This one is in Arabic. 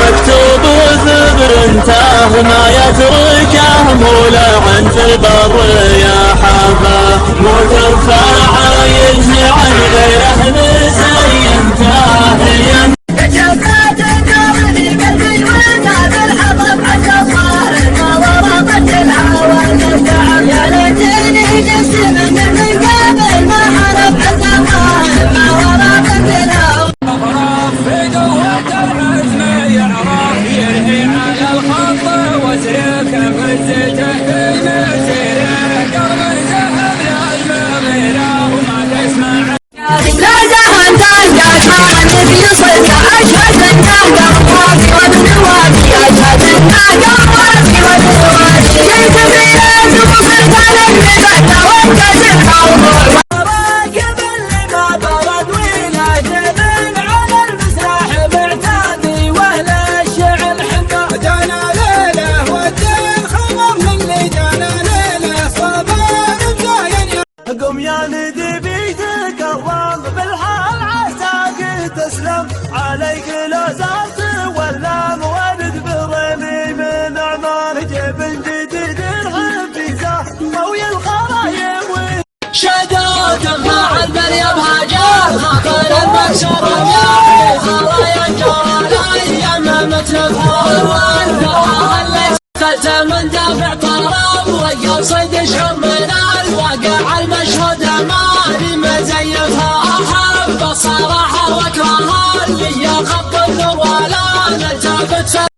مكتوب وثبر انتهى ما يتركه مولع في البر يا حافه مو ترفع عايزني عن غيره نسي تاهيا قم يا ندي بيتك الله بالحال عساك تسلم عليك لا زالت ولا مورد برمي من اعمال جبن جديد الحفيزه قوي الخرايم شدوت مع البري بهاجر خاطر المكسور يا خرايا جوال يممت الفور والفرحه اللي دخلت من دافع طراب وقف صيد شم من الواقع المشهود ماني مزيفها احب الصراحه واكرهها اللي يخط النور ولا نلتفت